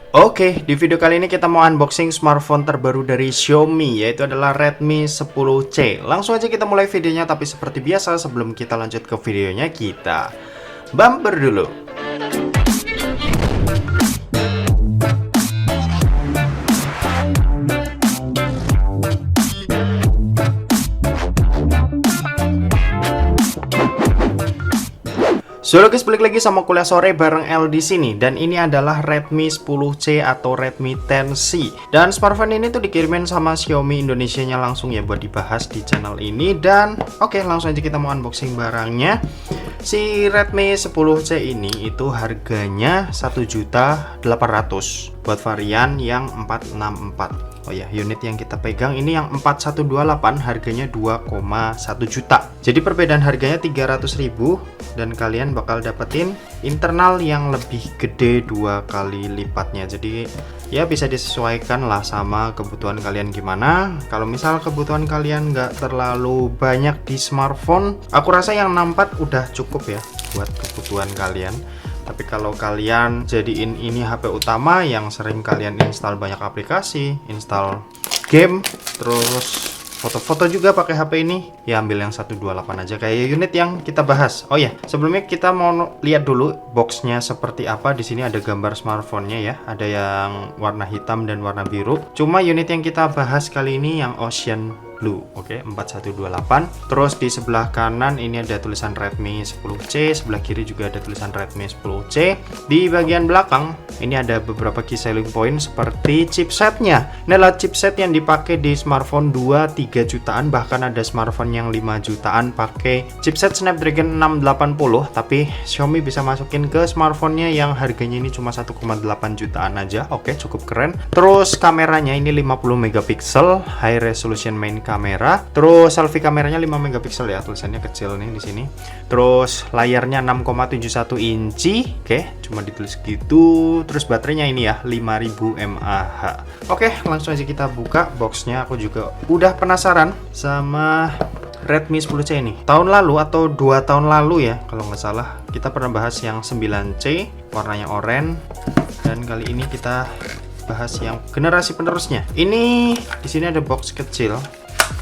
Oke, di video kali ini kita mau unboxing smartphone terbaru dari Xiaomi, yaitu adalah Redmi 10C. Langsung aja kita mulai videonya, tapi seperti biasa sebelum kita lanjut ke videonya, kita bumper dulu. So guys, balik lagi sama kuliah sore bareng L di sini, dan ini adalah Redmi 10C atau Redmi 10C. Dan smartphone ini tuh dikirimin sama Xiaomi Indonesianya langsung ya buat dibahas di channel ini. Dan oke, langsung aja kita mau unboxing barangnya. Si Redmi 10C ini itu harganya 1.800.000 buat varian yang 464. Oh ya, unit yang kita pegang ini yang 4128 harganya 2,1 juta. Jadi perbedaan harganya 300.000 dan kalian bakal dapetin internal yang lebih gede 2 kali lipatnya. Jadi ya bisa disesuaikan lah sama kebutuhan kalian gimana. Kalau misal kebutuhan kalian nggak terlalu banyak di smartphone, aku rasa yang 64 udah cukup ya buat kebutuhan kalian. Tapi kalau kalian jadiin ini HP utama yang sering kalian install banyak aplikasi, install game, terus foto-foto juga pakai HP ini, ya ambil yang 128 aja kayak unit yang kita bahas. Oh ya, sebelumnya kita mau lihat dulu boxnya seperti apa. Di sini ada gambar smartphone-nya ya, ada yang warna hitam dan warna biru. Cuma unit yang kita bahas kali ini yang Ocean Blue, oke, 4128. Terus di sebelah kanan ini ada tulisan Redmi 10C, sebelah kiri juga ada tulisan Redmi 10C. Di bagian belakang ini ada beberapa key selling point seperti chipsetnya. Ini adalah chipset yang dipakai di smartphone 2-3 jutaan, bahkan ada smartphone yang 5 jutaan pakai chipset Snapdragon 680, tapi Xiaomi bisa masukin ke smartphone-nya yang harganya ini cuma 1,8 jutaan aja. Oke, cukup keren. Terus kameranya ini 50 megapiksel, high resolution main kamera. Terus selfie kameranya 5 megapiksel ya, tulisannya kecil nih di sini. Terus layarnya 6,71 inci. Oke, cuma ditulis gitu. Terus baterainya ini ya 5000 mAh. Oke, langsung aja kita buka boxnya. Aku juga udah penasaran sama Redmi 10C ini. Tahun lalu atau 2 tahun lalu ya kalau nggak salah, kita pernah bahas yang 9C warnanya oranye, dan kali ini kita bahas yang generasi penerusnya. Ini di sini ada box kecil.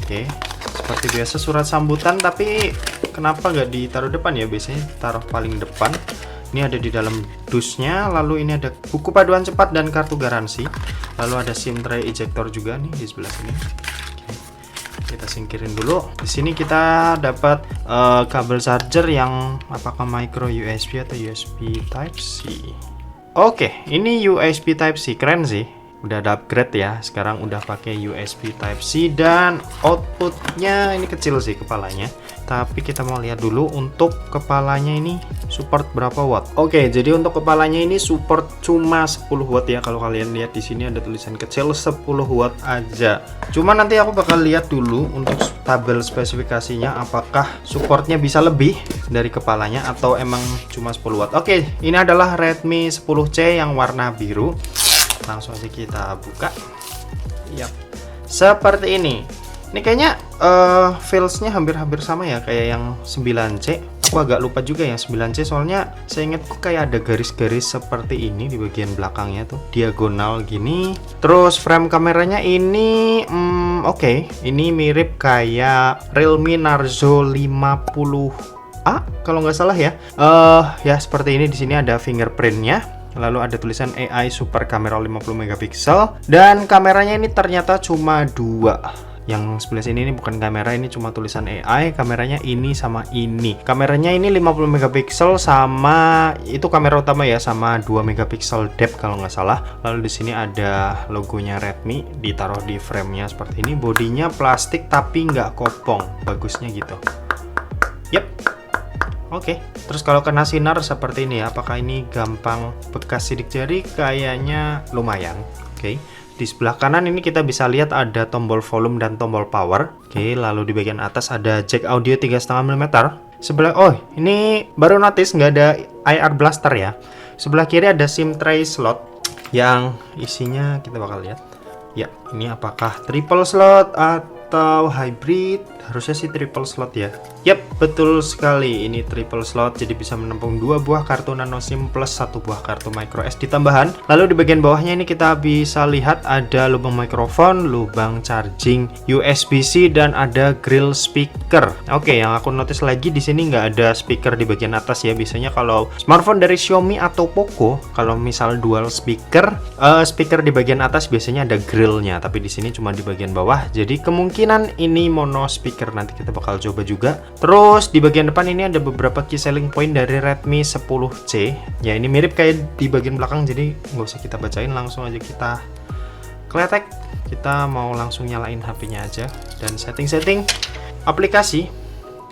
Oke, seperti biasa surat sambutan, tapi kenapa nggak ditaruh depan ya? Biasanya taruh paling depan. Ini ada di dalam dusnya. Lalu ini ada buku paduan cepat dan kartu garansi. Lalu ada SIM tray ejector juga nih di sebelah sini. Oke, kita singkirin dulu. Di sini kita dapat kabel charger yang apakah micro USB atau USB Type C. Oke, ini USB Type C, keren sih. Udah ada upgrade ya, sekarang udah pakai USB Type C, dan outputnya ini kecil sih kepalanya. Tapi kita mau lihat dulu untuk kepalanya ini support berapa watt. Oke, jadi untuk kepalanya ini support cuma 10 watt ya. Kalau kalian lihat di sini ada tulisan kecil 10 watt aja. Cuma nanti aku bakal lihat dulu untuk tabel spesifikasinya apakah supportnya bisa lebih dari kepalanya atau emang cuma 10 watt. Oke, ini adalah Redmi 10C yang warna biru. Langsung aja kita buka. Yap, seperti ini. Ini kayaknya feelsnya hampir-hampir sama ya kayak yang 9C. Aku agak lupa juga yang 9C, soalnya saya ingatku kayak ada garis-garis seperti ini di bagian belakangnya tuh, diagonal gini. Terus frame kameranya ini oke, ini mirip kayak Realme Narzo 50A kalau nggak salah ya. Ya seperti ini. Di sini ada fingerprintnya. Lalu ada tulisan AI Super Camera 50 megapiksel, dan kameranya ini ternyata cuma 2. Yang sebelah sini ini bukan kamera, ini cuma tulisan AI. Kameranya ini sama ini. Kameranya ini 50 megapiksel sama itu kamera utama ya, sama 2 megapiksel depth kalau nggak salah. Lalu di sini ada logonya Redmi ditaruh di frame-nya seperti ini. Bodinya plastik tapi nggak kopong, bagusnya gitu. Yep. Oke, terus kalau kena sinar seperti ini ya, apakah ini gampang bekas sidik jari? Kayaknya lumayan. Oke, di sebelah kanan ini kita bisa lihat ada tombol volume dan tombol power. Oke, lalu di bagian atas ada jack audio 3,5 mm. Sebelah, oh ini baru notice nggak ada IR blaster ya. Sebelah kiri ada SIM tray slot yang isinya kita bakal lihat. Ya, ini apakah triple slot atau hybrid? Harusnya sih triple slot ya. Yap, betul sekali. Ini triple slot, jadi bisa menampung 2 buah kartu nano SIM plus 1 buah kartu micro SD tambahan. Lalu di bagian bawahnya ini kita bisa lihat ada lubang mikrofon, lubang charging USB-C, dan ada grill speaker. Oke, yang aku notice lagi di sini nggak ada speaker di bagian atas ya. Biasanya kalau smartphone dari Xiaomi atau Poco, kalau misal dual speaker, speaker di bagian atas biasanya ada grillnya, tapi di sini cuma di bagian bawah. Jadi kemungkinan ini mono speaker, nanti kita bakal coba juga. Terus di bagian depan ini ada beberapa key selling point dari Redmi 10C. Ya ini mirip kayak di bagian belakang, jadi nggak usah kita bacain, langsung aja kita kletek. Kita mau langsung nyalain HP-nya aja dan setting-setting aplikasi,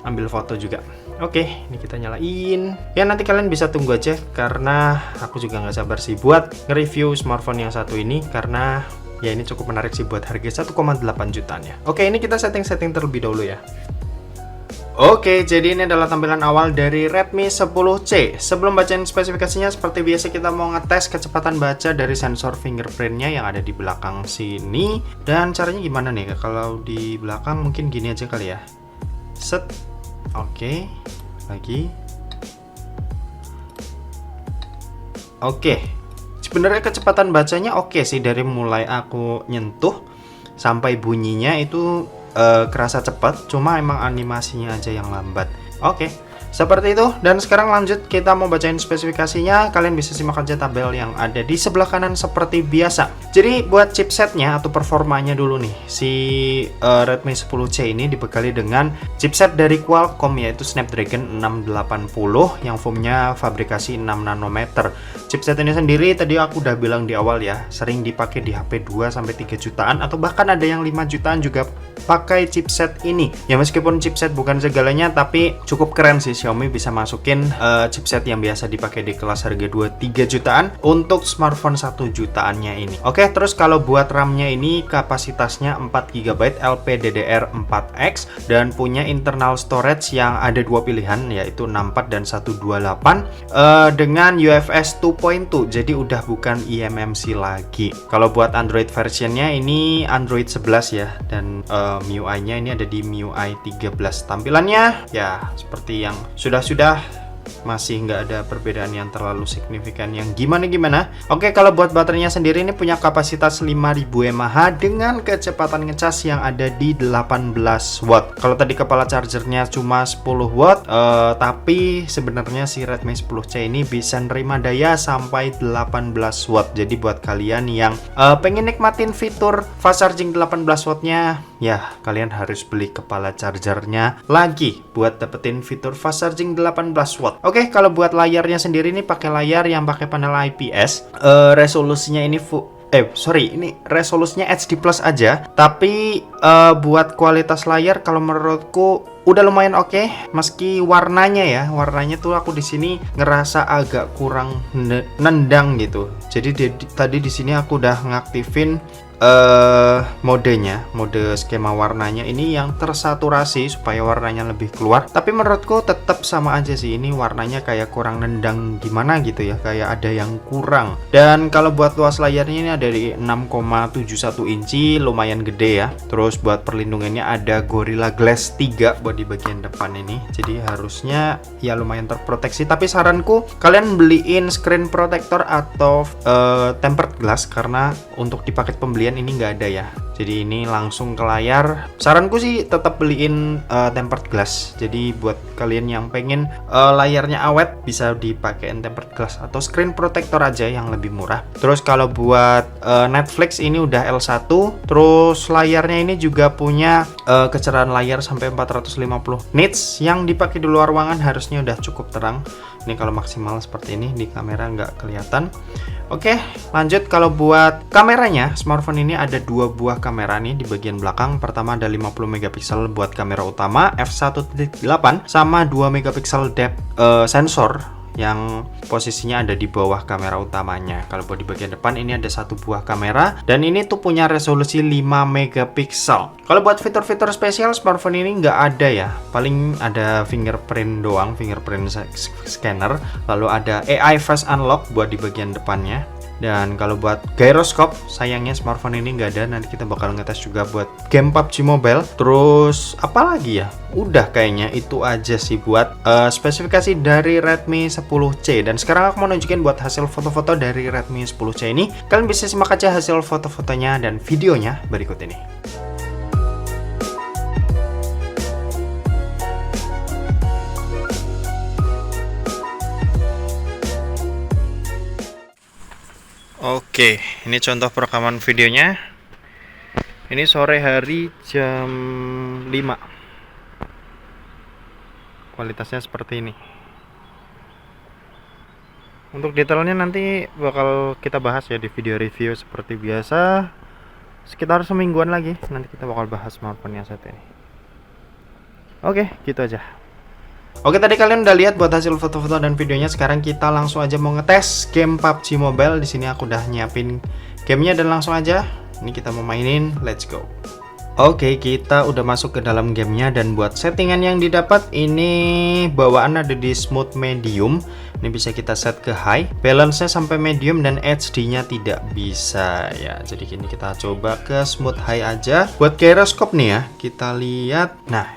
ambil foto juga. Oke, ini kita nyalain. Ya nanti kalian bisa tunggu aja karena aku juga nggak sabar sih buat nge-review smartphone yang satu ini, karena ya ini cukup menarik sih buat harga 1,8 jutaan ya. Oke, ini kita setting-setting terlebih dahulu ya. Oke, jadi ini adalah tampilan awal dari Redmi 10C. Sebelum bacain spesifikasinya, seperti biasa kita mau ngetes kecepatan baca dari sensor fingerprintnya yang ada di belakang sini. Dan caranya gimana nih? Kalau di belakang mungkin gini aja kali ya. Set. Oke, lagi. Oke, sebenarnya kecepatan bacanya oke sih, dari mulai aku nyentuh sampai bunyinya itu kerasa cepat, cuma emang animasinya aja yang lambat. Oke, seperti itu. Dan sekarang lanjut, kita mau bacain spesifikasinya. Kalian bisa simak aja tabel yang ada di sebelah kanan seperti biasa. Jadi buat chipsetnya atau performanya dulu nih, si Redmi 10C ini dibekali dengan chipset dari Qualcomm, yaitu Snapdragon 680 yang foamnya fabrikasi 6 nanometer. Chipset ini sendiri tadi aku udah bilang di awal ya, sering dipakai di HP 2-3 jutaan atau bahkan ada yang 5 jutaan juga pakai chipset ini. Ya meskipun chipset bukan segalanya, tapi cukup keren sih Xiaomi bisa masukin chipset yang biasa dipakai di kelas harga 2-3 jutaan untuk smartphone 1 jutaannya ini. Oke, terus kalau buat RAM-nya ini kapasitasnya 4GB LPDDR4X dan punya internal storage yang ada 2 pilihan, yaitu 64 dan 128 dengan UFS 2.2, jadi udah bukan eMMC lagi. Kalau buat Android versionnya ini Android 11 ya, dan MIUI-nya ini ada di MIUI 13. Tampilannya ya seperti yang sudah-sudah, masih nggak ada perbedaan yang terlalu signifikan yang gimana-gimana. Oke, kalau buat baterainya sendiri ini punya kapasitas 5000 mAh dengan kecepatan ngecas yang ada di 18 watt. Kalau tadi kepala chargernya cuma 10 watt, tapi sebenarnya si Redmi 10C ini bisa nerima daya sampai 18 watt. Jadi buat kalian yang pengen nikmatin fitur fast charging 18 wattnya, ya kalian harus beli kepala chargernya lagi buat dapetin fitur fast charging 18 watt. Oke, kalau buat layarnya sendiri ini pakai layar yang pakai panel IPS. Resolusinya ini ini resolusinya HD plus aja, tapi buat kualitas layar kalau menurutku udah lumayan oke. Meski warnanya tuh aku di sini ngerasa agak kurang nendang gitu. Jadi tadi di sini aku udah ngaktifin mode skema warnanya ini yang tersaturasi supaya warnanya lebih keluar, tapi menurutku tetap sama aja sih, ini warnanya kayak kurang nendang gimana gitu ya, kayak ada yang kurang. Dan kalau buat luas layarnya ini ada di 6,71 inci, lumayan gede ya. Terus buat perlindungannya ada Gorilla Glass 3 buat di bagian depan ini, jadi harusnya ya lumayan terproteksi. Tapi saranku kalian beliin screen protector atau tempered glass, karena untuk di paket pembelian ini nggak ada ya. Jadi ini langsung ke layar. Saranku sih tetap beliin tempered glass. Jadi buat kalian yang pengen layarnya awet, bisa dipakein tempered glass atau screen protector aja yang lebih murah. Terus kalau buat Netflix ini udah L1. Terus layarnya ini juga punya kecerahan layar sampai 450 nits. Yang dipakai di luar ruangan harusnya udah cukup terang. Ini kalau maksimal seperti ini, di kamera nggak kelihatan. Oke, lanjut. Kalau buat kameranya, smartphone ini ada 2 buah kamera nih di bagian belakang. Pertama ada 50 megapiksel buat kamera utama f1.8 sama 2 megapiksel depth sensor yang posisinya ada di bawah kamera utamanya. Kalau buat di bagian depan ini ada 1 buah kamera dan ini tuh punya resolusi 5 megapiksel. Kalau buat fitur-fitur spesial smartphone ini nggak ada ya, paling ada fingerprint doang, fingerprint scanner. Lalu ada AI Face Unlock buat di bagian depannya. Dan kalau buat gyroscope, sayangnya smartphone ini nggak ada. Nanti kita bakal ngetes juga buat game PUBG Mobile. Terus apa lagi ya? Udah kayaknya itu aja sih buat spesifikasi dari Redmi 10C. Dan sekarang aku mau nunjukin buat hasil foto-foto dari Redmi 10C ini. Kalian bisa simak aja hasil foto-fotonya dan videonya berikut ini. Oke, ini contoh perekaman videonya. Ini sore hari jam 5. Kualitasnya seperti ini. Untuk detailnya nanti bakal kita bahas ya di video review seperti biasa. Sekitar semingguan lagi nanti kita bakal bahas smartphone yang satu ini. Oke, gitu aja. Oke, tadi kalian udah lihat buat hasil foto-foto dan videonya. Sekarang kita langsung aja mau ngetes game PUBG Mobile. Di sini aku udah nyiapin gamenya dan langsung aja ini kita mau mainin. Let's go. Oke, kita udah masuk ke dalam gamenya dan buat settingan yang didapat ini bawaan ada di smooth medium. Ini bisa kita set ke high, balance-nya sampai medium dan HD-nya tidak bisa ya. Jadi gini kita coba ke smooth high aja. Buat gyroscope nih ya, kita lihat. Nah,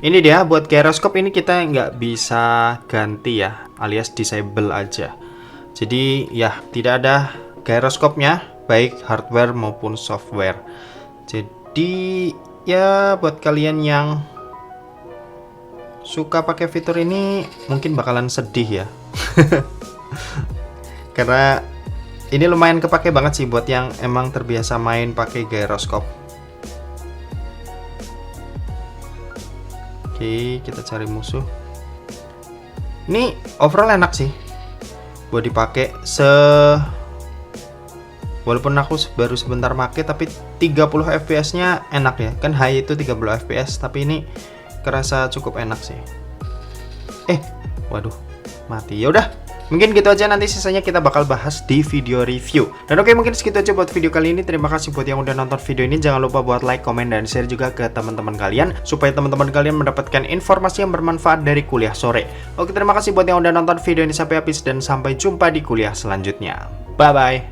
ini dia buat gyroscope ini kita nggak bisa ganti ya, alias disable aja. Jadi ya tidak ada gyroscope-nya, baik hardware maupun software. Jadi ya buat kalian yang suka pakai fitur ini mungkin bakalan sedih ya. Karena ini lumayan kepake banget sih buat yang emang terbiasa main pakai gyroscope. Oke, kita cari musuh. Ini overall enak sih buat dipakai. Walaupun aku baru sebentar pakai, tapi 30 fps nya enak ya. Kan high itu 30 fps, tapi ini kerasa cukup enak sih. Waduh, mati. Ya udah, mungkin gitu aja, nanti sisanya kita bakal bahas di video review. Dan oke, mungkin segitu aja buat video kali ini. Terima kasih buat yang udah nonton video ini. Jangan lupa buat like, komen, dan share juga ke teman-teman kalian, supaya teman-teman kalian mendapatkan informasi yang bermanfaat dari kuliah sore. Oke, terima kasih buat yang udah nonton video ini sampai habis, dan sampai jumpa di kuliah selanjutnya. Bye-bye.